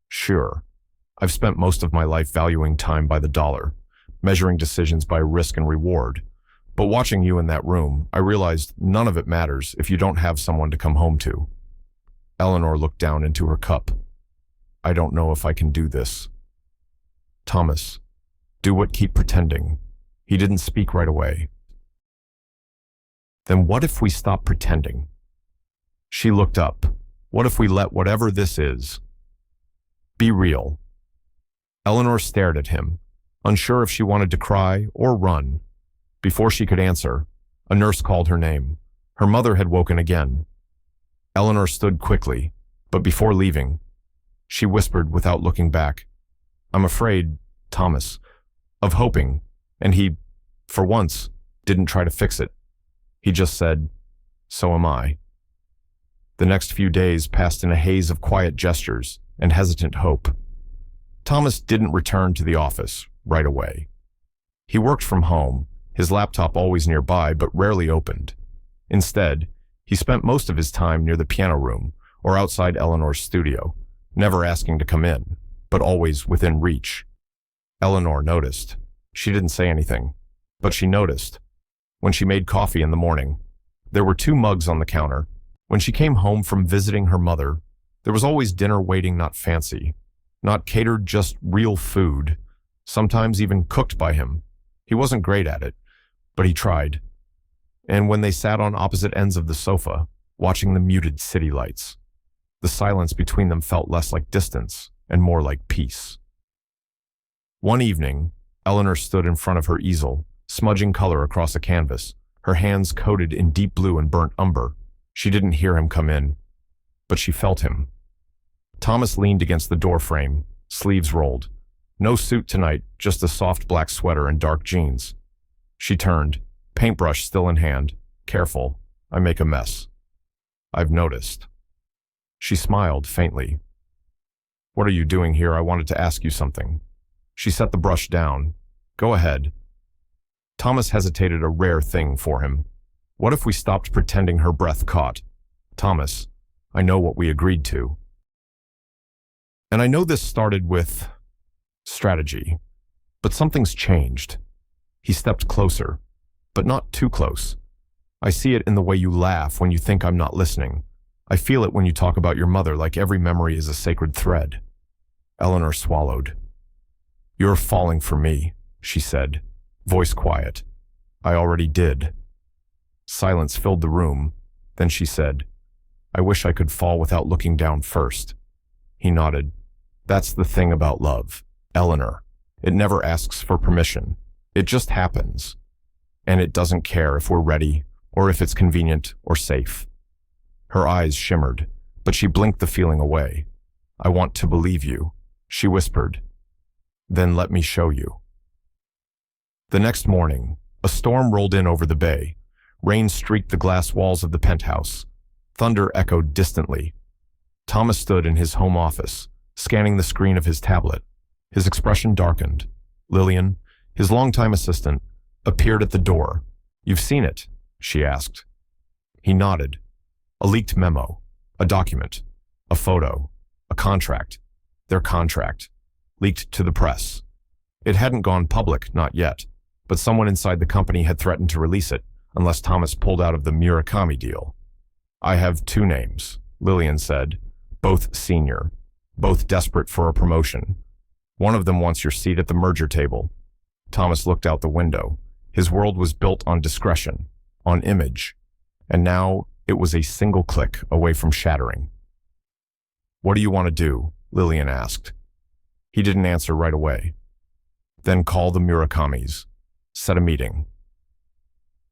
"Sure. I've spent most of my life valuing time by the dollar, measuring decisions by risk and reward. But watching you in that room, I realized none of it matters if you don't have someone to come home to." Eleanor looked down into her cup. "I don't know if I can do this." "Thomas, do what? Keep pretending." He didn't speak right away. "Then what if we stop pretending?" She looked up. "What if we let whatever this is be real?" Eleanor stared at him, unsure if she wanted to cry or run. Before she could answer, a nurse called her name. Her mother had woken again. Eleanor stood quickly, but before leaving, she whispered without looking back, "I'm afraid, Thomas, of hoping," and he, for once, didn't try to fix it. He just said, "So am I." The next few days passed in a haze of quiet gestures and hesitant hope. Thomas didn't return to the office right away. He worked from home, his laptop always nearby but rarely opened. Instead, he spent most of his time near the piano room or outside Eleanor's studio, never asking to come in, but always within reach. Eleanor noticed. She didn't say anything, but she noticed. When she made coffee in the morning, there were 2 mugs on the counter. When she came home from visiting her mother, there was always dinner waiting, not fancy, not catered, just real food, sometimes even cooked by him. He wasn't great at it, but he tried. And when they sat on opposite ends of the sofa, watching the muted city lights, the silence between them felt less like distance and more like peace. One evening, Eleanor stood in front of her easel, smudging color across a canvas, her hands coated in deep blue and burnt umber. She didn't hear him come in, but she felt him. Thomas leaned against the door frame, sleeves rolled. No suit tonight, just a soft black sweater and dark jeans. She turned, paintbrush still in hand. Careful, I make a mess. I've noticed. She smiled faintly. What are you doing here? I wanted to ask you something. She set the brush down. Go ahead. Thomas hesitated, a rare thing for him. What if we stopped pretending her breath caught? Thomas, I know what we agreed to. And I know this started with strategy, but something's changed. He stepped closer, but not too close. I see it in the way you laugh when you think I'm not listening. I feel it when you talk about your mother, like every memory is a sacred thread. Eleanor swallowed. You're falling for me, she said, voice quiet. I already did. Silence filled the room. Then she said, I wish I could fall without looking down first. He nodded. That's the thing about love, Eleanor. It never asks for permission. It just happens. And it doesn't care if we're ready, or if it's convenient or safe. Her eyes shimmered, but she blinked the feeling away. I want to believe you, she whispered. Then let me show you. The next morning, a storm rolled in over the bay. Rain streaked the glass walls of the penthouse. Thunder echoed distantly. Thomas stood in his home office, scanning the screen of his tablet. His expression darkened. Lillian, his longtime assistant, appeared at the door. You've seen it, she asked. He nodded. A leaked memo, a document, a photo, a contract. Their contract, leaked to the press. It hadn't gone public, not yet, but someone inside the company had threatened to release it unless Thomas pulled out of the Murakami deal. I have 2 names, Lillian said, both senior, both desperate for a promotion. One of them wants your seat at the merger table. Thomas looked out the window. His world was built on discretion, on image, and now it was a single click away from shattering. What do you want to do? Lillian asked. He didn't answer right away. Then call the Murakamis. Set a meeting.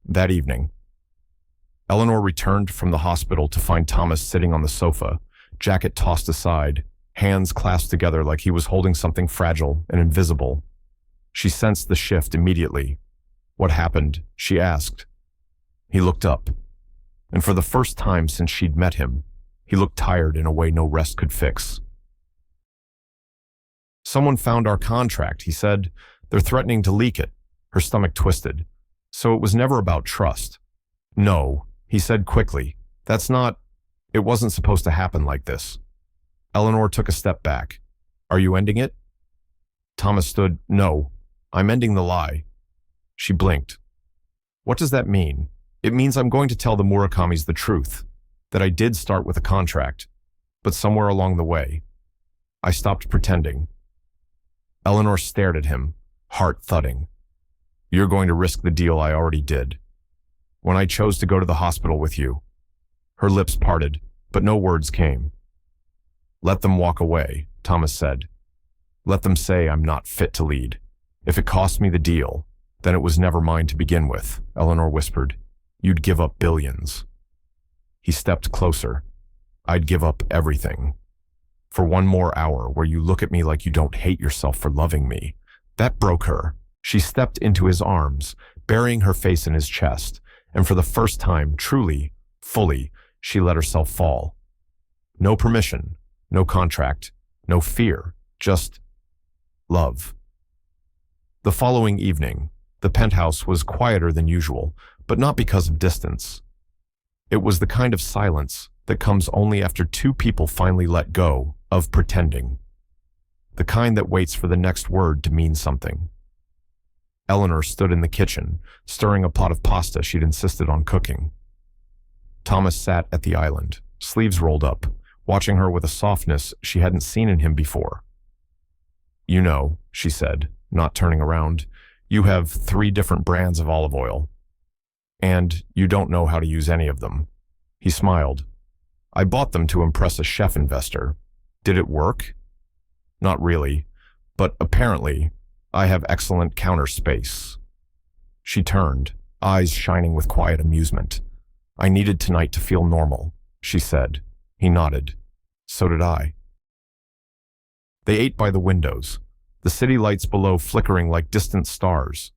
That evening, Eleanor returned from the hospital to find Thomas sitting on the sofa, jacket tossed aside, hands clasped together like he was holding something fragile and invisible. She sensed the shift immediately. What happened? She asked. He looked up, and for the first time since she'd met him, he looked tired in a way no rest could fix. Someone found our contract, he said. They're threatening to leak it. Her stomach twisted. So it was never about trust. No, he said quickly. It wasn't supposed to happen like this. Eleanor took a step back. Are you ending it? Thomas stood. No, I'm ending the lie. She blinked. What does that mean? It means I'm going to tell the Murakamis the truth, that I did start with a contract, but somewhere along the way, I stopped pretending. Eleanor stared at him, heart thudding. You're going to risk the deal I already did. When I chose to go to the hospital with you. Her lips parted, but no words came. Let them walk away, Thomas said. Let them say I'm not fit to lead. If it cost me the deal, then it was never mine to begin with, Eleanor whispered. You'd give up billions. He stepped closer. I'd give up everything. For one more hour where you look at me like you don't hate yourself for loving me. That broke her. She stepped into his arms, burying her face in his chest, and for the first time, truly, fully, she let herself fall. No permission, no contract, no fear, just love. The following evening, The penthouse was quieter than usual, but not because of distance. It was the kind of silence that comes only after two people finally let go of pretending. The kind that waits for the next word to mean something. Eleanor stood in the kitchen, stirring a pot of pasta she'd insisted on cooking. Thomas sat at the island, sleeves rolled up, watching her with a softness she hadn't seen in him before. "You know," she said, not turning around, "you have 3 different brands of olive oil. And you don't know how to use any of them." He smiled. "I bought them to impress a chef investor. Did it work?" "Not really, but apparently I have excellent counter space." She turned, eyes shining with quiet amusement. "I needed tonight to feel normal," she said. He nodded. "So did I." They ate by the windows, the city lights below flickering like distant stars.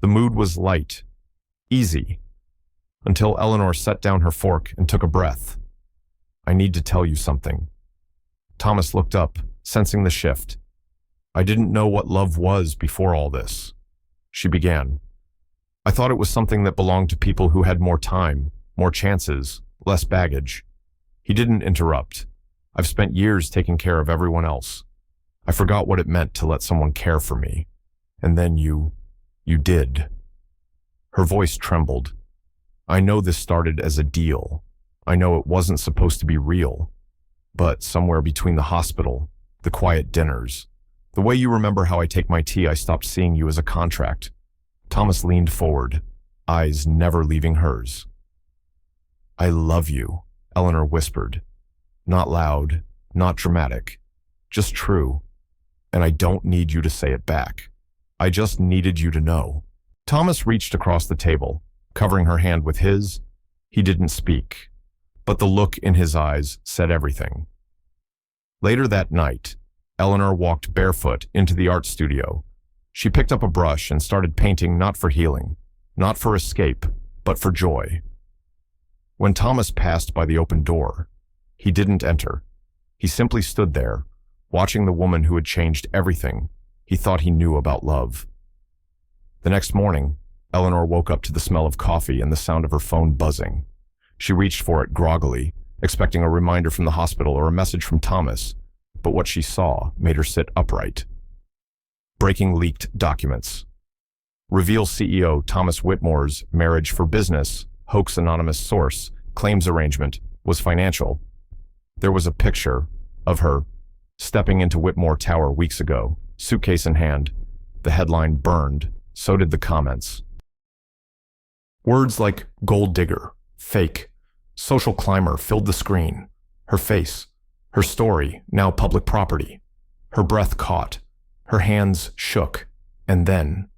The mood was light, easy, until Eleanor set down her fork and took a breath. "I need to tell you something." Thomas looked up, sensing the shift. "I didn't know what love was before all this," she began. "I thought it was something that belonged to people who had more time, more chances, less baggage." He didn't interrupt. "I've spent years taking care of everyone else. I forgot what it meant to let someone care for me. And then you did." Her voice trembled. "I know this started as a deal. I know it wasn't supposed to be real. But somewhere between the hospital, the quiet dinners, the way you remember how I take my tea, I stopped seeing you as a contract." Thomas leaned forward, eyes never leaving hers. "I love you," Eleanor whispered. Not loud, not dramatic, just true. "And I don't need you to say it back. I just needed you to know." Thomas reached across the table, covering her hand with his. He didn't speak, but the look in his eyes said everything. Later that night, Eleanor walked barefoot into the art studio. She picked up a brush and started painting, not for healing, not for escape, but for joy. When Thomas passed by the open door, he didn't enter. He simply stood there, watching the woman who had changed everything he thought he knew about love. The next morning, Eleanor woke up to the smell of coffee and the sound of her phone buzzing. She reached for it groggily, expecting a reminder from the hospital or a message from Thomas, but what she saw made her sit upright. Breaking leaked documents. Reveal CEO Thomas Whitmore's marriage for business, hoax anonymous source, claims arrangement, was financial. There was a picture of her stepping into Whitmore Tower weeks ago, suitcase in hand. The headline burned, so did the comments. Words like gold digger, fake, social climber filled the screen. Her face, her story, now public property. Her breath caught, her hands shook, and then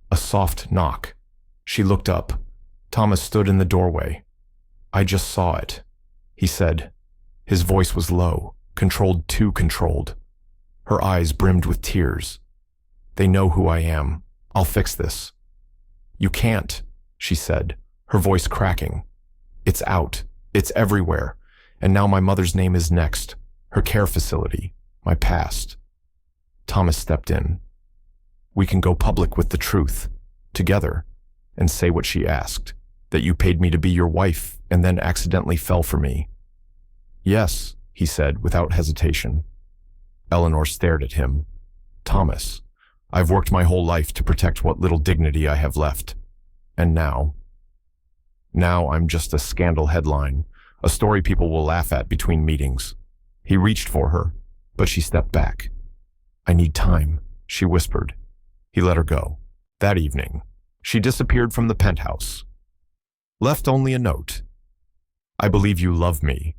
a soft knock. She looked up. Thomas stood in the doorway. "I just saw it," he said. His voice was low, controlled, too controlled. Her eyes brimmed with tears. "They know who I am. I'll fix this." "You can't," she said, her voice cracking. "It's out. It's everywhere. And now my mother's name is next. Her care facility. My past." Thomas stepped in. "We can go public with the truth, together, and say what she asked, that you paid me to be your wife and then accidentally fell for me." "Yes," he said without hesitation. Eleanor stared at him. "Thomas, I've worked my whole life to protect what little dignity I have left. And now I'm just a scandal headline, a story people will laugh at between meetings." He reached for her, but she stepped back. "I need time," she whispered. He let her go. That evening, she disappeared from the penthouse. Left only a note. "I believe you love me,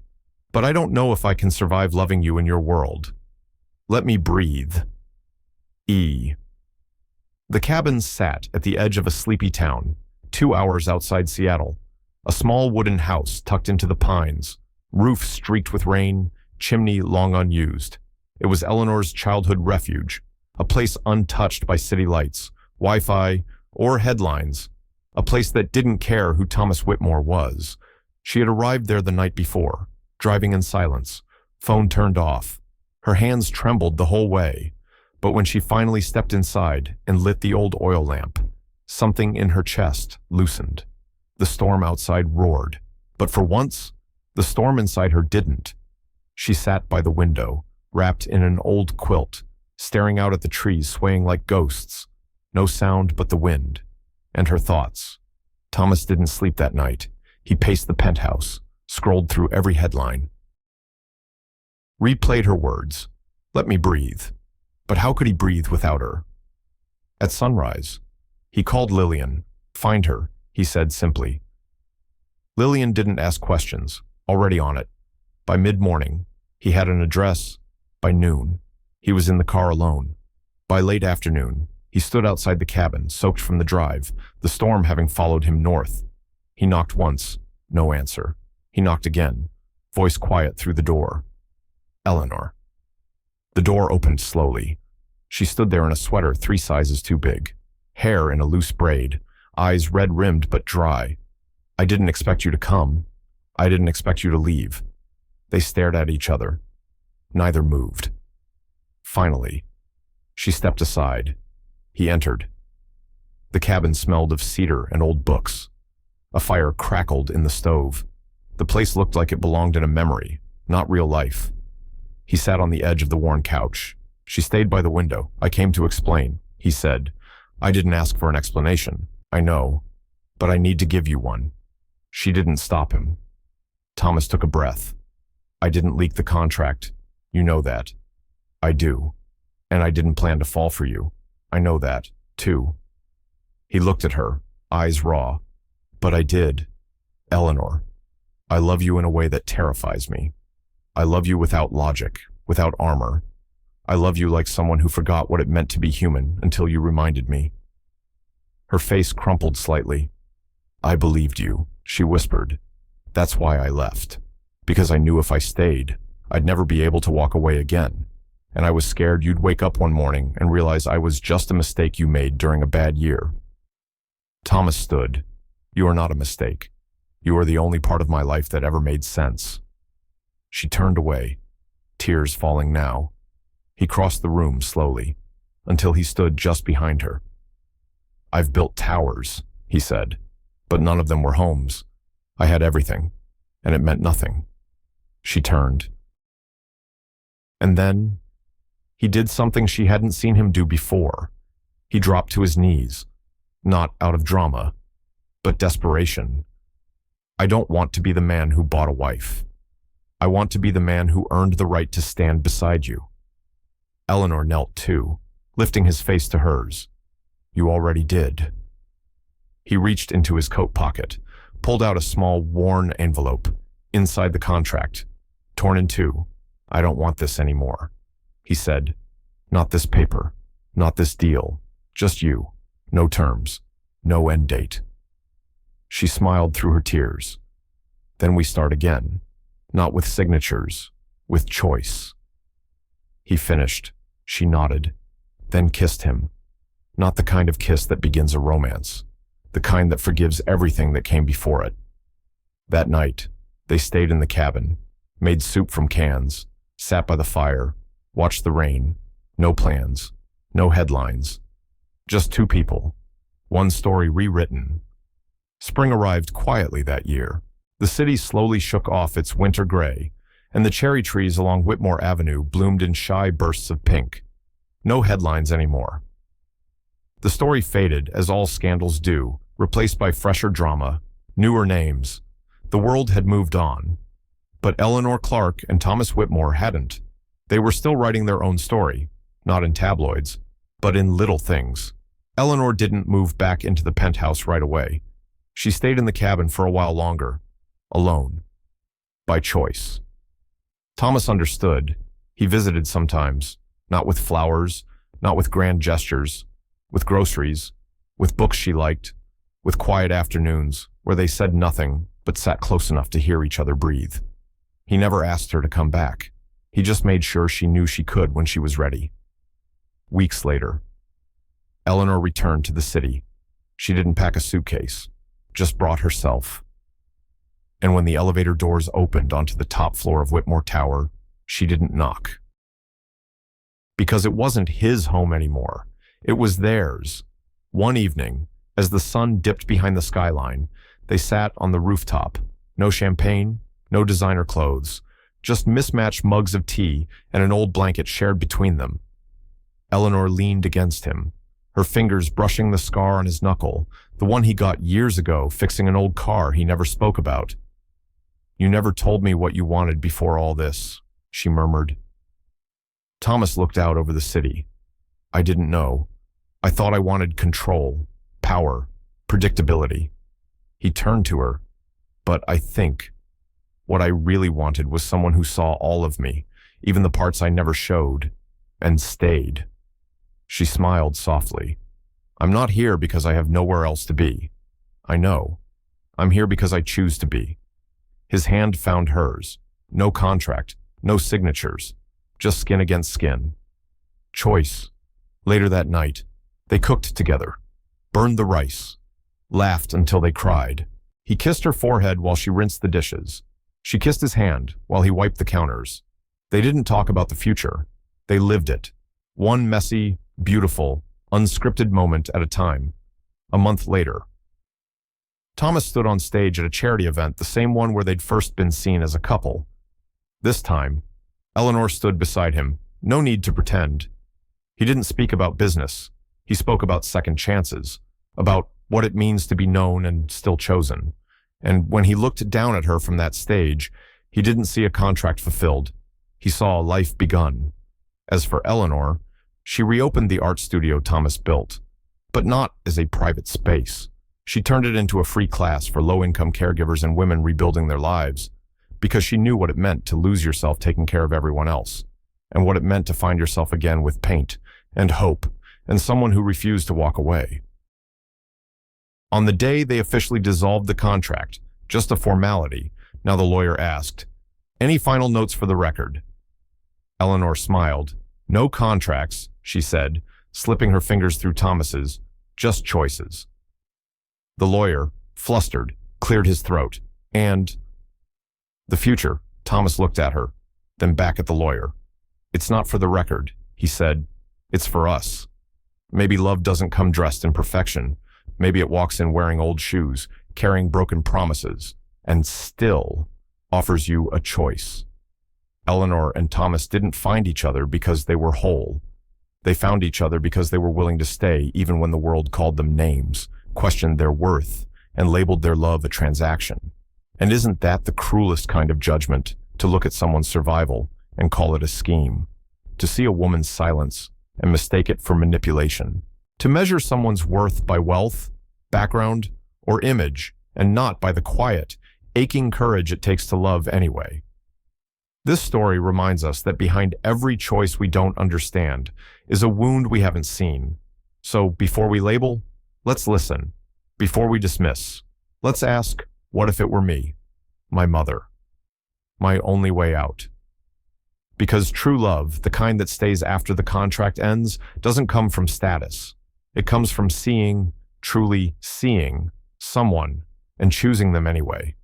but I don't know if I can survive loving you in your world. Let me breathe. E." The cabins sat at the edge of a sleepy town, 2 hours outside Seattle. A small wooden house tucked into the pines, roof streaked with rain, chimney long unused. It was Eleanor's childhood refuge, a place untouched by city lights, Wi-Fi, or headlines, a place that didn't care who Thomas Whitmore was. She had arrived there the night before, driving in silence, phone turned off. Her hands trembled the whole way, but when she finally stepped inside and lit the old oil lamp, Something in her chest loosened. The storm outside roared, but for once, the storm inside her didn't. She sat by the window, wrapped in an old quilt, staring out at the trees swaying like ghosts. No sound but the wind. And her thoughts. Thomas didn't sleep that night. He paced the penthouse, scrolled through every headline. Replayed her words. Let me breathe. But how could he breathe without her? At sunrise, he called Lillian. Find her, he said simply. Lillian didn't ask questions, already on it. By mid-morning, he had an address. By noon, he was in the car alone. By late afternoon, he stood outside the cabin, soaked from the drive, the storm having followed him north. He knocked once, no answer. He knocked again, voice quiet through the door. Eleanor. The door opened slowly. She stood there in a sweater 3 sizes too big, hair in a loose braid, eyes red-rimmed but dry. I didn't expect you to come. I didn't expect you to leave. They stared at each other. Neither moved. Finally, she stepped aside. He entered. The cabin smelled of cedar and old books. A fire crackled in the stove. The place looked like it belonged in a memory, not real life. He sat on the edge of the worn couch. She stayed by the window. I came to explain, he said. I didn't ask for an explanation. I know, but I need to give you one. She didn't stop him. Thomas took a breath. I didn't leak the contract. You know that. I do. And I didn't plan to fall for you. I know that, too. He looked at her, eyes raw. But I did. Eleanor, I love you in a way that terrifies me. I love you without logic, without armor. I love you like someone who forgot what it meant to be human until you reminded me. Her face crumpled slightly. I believed you, she whispered. That's why I left. Because I knew if I stayed, I'd never be able to walk away again. And I was scared you'd wake up one morning and realize I was just a mistake you made during a bad year. Thomas stood. You are not a mistake. You are the only part of my life that ever made sense. She turned away, tears falling now. He crossed the room slowly, until he stood just behind her. I've built towers, he said, but none of them were homes. I had everything, and it meant nothing. She turned. And then, he did something she hadn't seen him do before. He dropped to his knees, not out of drama, but desperation. I don't want to be the man who bought a wife. I want to be the man who earned the right to stand beside you. Eleanor knelt too, lifting his face to hers. You already did. He reached into his coat pocket, pulled out a small, worn envelope, inside the contract, torn in two. I don't want this anymore, he said. Not this paper, not this deal, just you. No terms, no end date. She smiled through her tears. Then we start again, not with signatures, with choice. He finished. She nodded, then kissed him. Not the kind of kiss that begins a romance, the kind that forgives everything that came before it. That night, they stayed in the cabin, made soup from cans, sat by the fire, watched the rain. No plans, no headlines. Just 2 people, one story rewritten. Spring arrived quietly that year. The city slowly shook off its winter gray, and the cherry trees along Whitmore Avenue bloomed in shy bursts of pink. No headlines anymore. The story faded, as all scandals do, replaced by fresher drama, newer names. The world had moved on. But Eleanor Clark and Thomas Whitmore hadn't. They were still writing their own story, not in tabloids, but in little things. Eleanor didn't move back into the penthouse right away. She stayed in the cabin for a while longer, alone, by choice. Thomas understood. He visited sometimes, not with flowers, not with grand gestures, with groceries, with books she liked, with quiet afternoons where they said nothing but sat close enough to hear each other breathe. He never asked her to come back. He just made sure she knew she could when she was ready. Weeks later, Eleanor returned to the city. She didn't pack a suitcase, just brought herself. And when the elevator doors opened onto the top floor of Whitmore Tower, she didn't knock. Because it wasn't his home anymore. It was theirs. One evening, As the sun dipped behind the skyline, they sat on the rooftop. No champagne, no designer clothes, just mismatched mugs of tea and an old blanket shared between them. Eleanor leaned against him, her fingers brushing the scar on his knuckle, the one he got years ago fixing an old car he never spoke about. "You never told me what you wanted before all this," she murmured. Thomas looked out over the city. "I didn't know. I thought I wanted control, power, predictability." He turned to her. "But I think what I really wanted was someone who saw all of me, even the parts I never showed, and stayed." She smiled softly. "I'm not here because I have nowhere else to be. I know. I'm here because I choose to be." His hand found hers. No contract, no signatures, just skin against skin. Choice. Later that night, they cooked together, burned the rice, laughed until they cried. He kissed her forehead while she rinsed the dishes. She kissed his hand while he wiped the counters. They didn't talk about the future. They lived it. One messy, beautiful, unscripted moment at a time. A month later, Thomas stood on stage at a charity event, the same one where they'd first been seen as a couple. This time, Eleanor stood beside him. No need to pretend. He didn't speak about business. He spoke about second chances, about what it means to be known and still chosen. And when he looked down at her from that stage, he didn't see a contract fulfilled. He saw a life begun. As for Eleanor, she reopened the art studio Thomas built, but not as a private space. She turned it into a free class for low-income caregivers and women rebuilding their lives, because she knew what it meant to lose yourself taking care of everyone else, and what it meant to find yourself again with paint and hope and someone who refused to walk away. On the day they officially dissolved the contract, just a formality, now the lawyer asked, "Any final notes for the record?" Eleanor smiled. "No contracts," she said, slipping her fingers through Thomas's, "just choices." The lawyer, flustered, cleared his throat. "And the future?" Thomas looked at her, then back at the lawyer. "It's not for the record," he said. "It's for us. Maybe love doesn't come dressed in perfection. Maybe it walks in wearing old shoes, carrying broken promises, and still offers you a choice." Eleanor and Thomas didn't find each other because they were whole. They found each other because they were willing to stay even when the world called them names, questioned their worth, and labeled their love a transaction. And isn't that the cruelest kind of judgment, to look at someone's survival and call it a scheme? To see a woman's silence and mistake it for manipulation? To measure someone's worth by wealth, background, or image, and not by the quiet, aching courage it takes to love anyway? This story reminds us that behind every choice we don't understand is a wound we haven't seen. So before we label, let's listen. Before we dismiss, let's ask, what if it were me? My mother. My only way out. Because true love, the kind that stays after the contract ends, doesn't come from status. It comes from seeing, truly seeing, someone and choosing them anyway.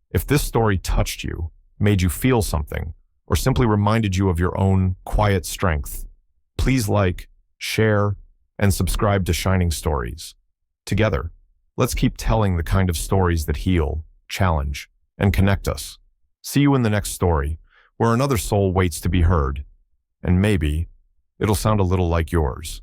If this story touched you, made you feel something, or simply reminded you of your own quiet strength, please like, share, and subscribe to Shining Stories. Together, let's keep telling the kind of stories that heal, challenge, and connect us. See you in the next story, where another soul waits to be heard, and maybe it'll sound a little like yours.